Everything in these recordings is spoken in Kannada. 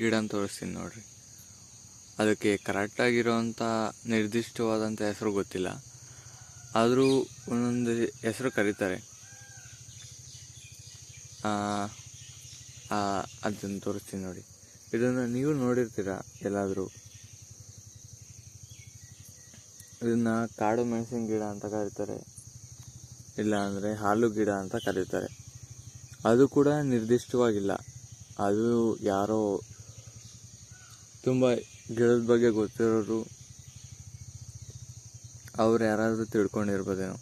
ಗಿಡನ ತೋರಿಸ್ತೀನಿ ನೋಡ್ರಿ. ಅದಕ್ಕೆ ಕರೆಕ್ಟಾಗಿರೋವಂಥ ನಿರ್ದಿಷ್ಟವಾದಂಥ ಹೆಸರು ಗೊತ್ತಿಲ್ಲ, ಆದರೂ ಒಂದೊಂದು ಹೆಸರು ಕರೀತಾರೆ. ಅದನ್ನು ತೋರಿಸ್ತೀನಿ ನೋಡಿ. ಇದನ್ನು ನೀವು ನೋಡಿರ್ತೀರ ಎಲ್ಲಾದರೂ. ಇದನ್ನು ಕಾಡು ಮೆಣಸಿನ ಗಿಡ ಅಂತ ಕರೀತಾರೆ, ಇಲ್ಲ ಅಂದರೆ ಹಾಲು ಗಿಡ ಅಂತ ಕರೀತಾರೆ. ಅದು ಕೂಡ ನಿರ್ದಿಷ್ಟವಾಗಿಲ್ಲ. ಅದು ಯಾರೋ ತುಂಬ ಗಿಡದ ಬಗ್ಗೆ ಗೊತ್ತಿರೋರು ಅವ್ರು ಯಾರಾದರೂ ತಿಳ್ಕೊಂಡಿರ್ಬೋದೇನೋ.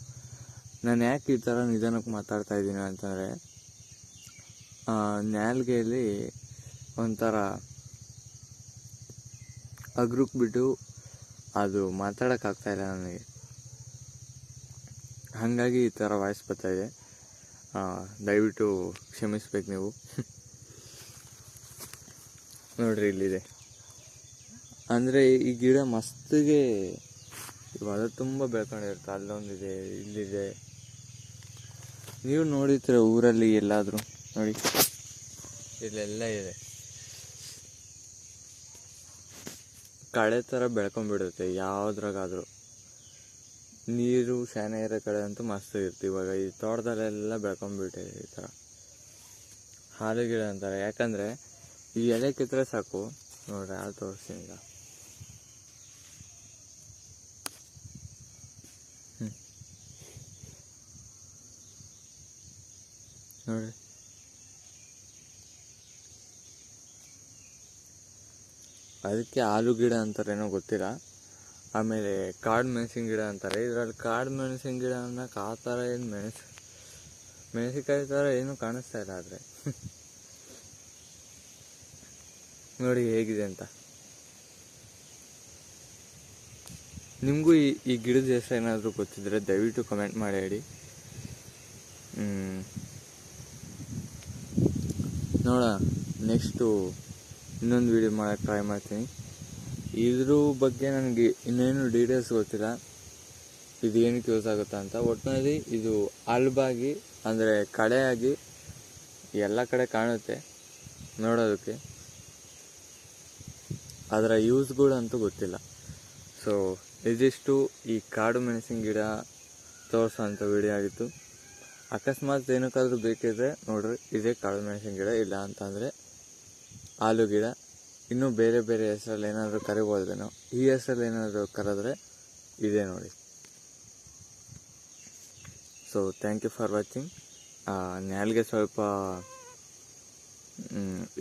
ನಾನು ಯಾಕೆ ಈ ಥರ ನಿಧಾನಕ್ಕೆ ಮಾತಾಡ್ತಾ ಇದ್ದೀನಿ ಅಂತಂದರೆ, ನಾಲ್ಗೆಯಲ್ಲಿ ಒಂಥರ ಅಗ್ರುಕ್ಬಿಟ್ಟು ಅದು ಮಾತಾಡೋಕ್ಕಾಗ್ತಾಯಿಲ್ಲ ನನಗೆ. ಹಾಗಾಗಿ ಈ ಥರ ವಾಯ್ಸ್ ಬರ್ತಾಯಿದೆ. ದಯವಿಟ್ಟು ಕ್ಷಮಿಸ್ಬೇಕು ನೀವು. ನೋಡ್ರಿ, ಇಲ್ಲಿದೆ. ಅಂದರೆ ಈ ಗಿಡ ಮಸ್ತಿಗೆ ಇವಾಗ ತುಂಬ ಬೆಳ್ಕೊಂಡಿರುತ್ತೆ. ಅಲ್ಲೊಂದಿದೆ, ಇಲ್ಲಿದೆ. ನೀವು ನೋಡಿರ್ತೀರ ಊರಲ್ಲಿ ಎಲ್ಲಾದರೂ ನೋಡಿ, ಇಲ್ಲೆಲ್ಲ ಇದೆ. ಕಳೆ ಥರ ಬೆಳ್ಕೊಂಡ್ಬಿಡುತ್ತೆ ಯಾವುದ್ರಾಗಾದರೂ. ನೀರು ಶಾನೆ ಇರೋ ಕಡೆ ಅಂತೂ ಮಸ್ತ್ ಇರುತ್ತೆ. ಇವಾಗ ಈ ತೋಟದಲ್ಲೆಲ್ಲ ಬೆಳ್ಕೊಂಡ್ಬಿಟ್ಟಿದೆ ಈ ಥರ. ಹಾಲು ಗಿಡ ಅಂತಾರೆ, ಯಾಕಂದರೆ ಈ ಎಲೆ ಕಿತ್ತರೆ ಸಾಕು. ನೋಡ್ರಿ, ಅದು ತೋರಿಸ್ತೀನಿ ಈಗ. ನೋಡ್ರಿ, ಅದಕ್ಕೆ ಹಾಲು ಗಿಡ ಅಂತಾರೇನೋ ಗೊತ್ತಿಲ್ಲ. ಆಮೇಲೆ ಕಾಡು ಮೆಣಸಿನ ಗಿಡ ಅಂತಾರೆ. ಇದರಲ್ಲಿ ಕಾಡು ಮೆಣಸಿನ ಗಿಡ ಅನ್ನೋಕೆ ಆ ಥರ ಏನು ಮೆಣಸಿನಕಾಯಿ ಥರ ಏನೂ ಕಾಣಿಸ್ತಾ ಇಲ್ಲ. ಆದರೆ ನೋಡಿ ಹೇಗಿದೆ ಅಂತ. ನಿಮಗೂ ಈ ಗಿಡದ ಹೆಸರು ಏನಾದರೂ ಗೊತ್ತಿದ್ರೆ ದಯವಿಟ್ಟು ಕಮೆಂಟ್ ಮಾಡಿ ಹೇಳಿ. ನೋಡೋಣ, ನೆಕ್ಸ್ಟು ಇನ್ನೊಂದು ವಿಡಿಯೋ ಮಾಡೋಕ್ಕೆ ಟ್ರೈ ಮಾಡ್ತೀನಿ. ಇದ್ರ ಬಗ್ಗೆ ನನಗೆ ಇನ್ನೇನು ಡೀಟೇಲ್ಸ್ ಗೊತ್ತಿಲ್ಲ, ಇದು ಏನಕ್ಕೆ ಯೂಸ್ ಆಗುತ್ತಾ ಅಂತ. ಒಟ್ಟಿನಲ್ಲಿ ಇದು ಅಲ್ಬಾಗಿ, ಅಂದರೆ ಕಳೆಯಾಗಿ ಎಲ್ಲ ಕಡೆ ಕಾಣುತ್ತೆ ನೋಡೋದಕ್ಕೆ. ಅದರ ಯೂಸ್ಗಳಂತೂ ಗೊತ್ತಿಲ್ಲ. ಸೊ ಇದಿಷ್ಟು ಈ ಕಾಡು ಮೆಣಸಿನ ಗಿಡ ತೋರಿಸೋಂಥ ವಿಡಿಯೋ ಆಗಿತ್ತು. ಅಕಸ್ಮಾತ್ ಏನಕ್ಕಾದ್ರೂ ಬೇಕಿದ್ರೆ ನೋಡ್ರಿ, ಇದೇ ಕಾಡು ಮೆಣಸಿನ ಗಿಡ. ಇಲ್ಲ ಅಂತಂದರೆ ಹಾಲು ಗಿಡ. ಇನ್ನೂ ಬೇರೆ ಬೇರೆ ಹೆಸರಲ್ಲಿ ಏನಾದರೂ ಕರಿಬೋದೇನೋ. ಈ ಹೆಸರಲ್ಲಿ ಏನಾದರೂ ಕರೆದ್ರೆ ಇದೆ ನೋಡಿ. So thank you for watching. ನಾಲ್ಗೆ ಸ್ವಲ್ಪ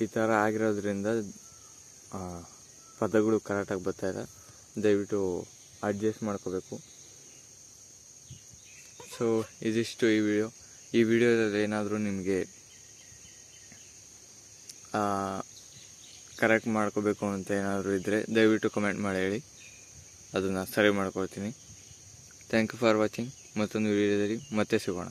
ಈ ಥರ ಆಗಿರೋದ್ರಿಂದ ಪದಗಳು ಕರೆಕ್ಟಾಗಿ ಬರ್ತಾಯಿಲ್ಲ. ದಯವಿಟ್ಟು ಅಡ್ಜಸ್ಟ್ ಮಾಡ್ಕೋಬೇಕು. ಸೊ ಇದಿಷ್ಟು ಈ ವಿಡಿಯೋದಲ್ಲಿ ಏನಾದರೂ ನಿಮಗೆ ಕರೆಕ್ಟ್ ಮಾಡ್ಕೋಬೇಕು ಅಂತ ಏನಾದರೂ ಇದ್ದರೆ ದಯವಿಟ್ಟು ಕಮೆಂಟ್ ಮಾಡಿ ಹೇಳಿ, ಅದನ್ನು ಸರಿ ಮಾಡ್ಕೊಳ್ತೀನಿ. Thank you for watching. ಮತ್ತೊಂದು ವಿಡಿಯೋದಲ್ಲಿ ಮತ್ತೆ ಸಿಗೋಣ.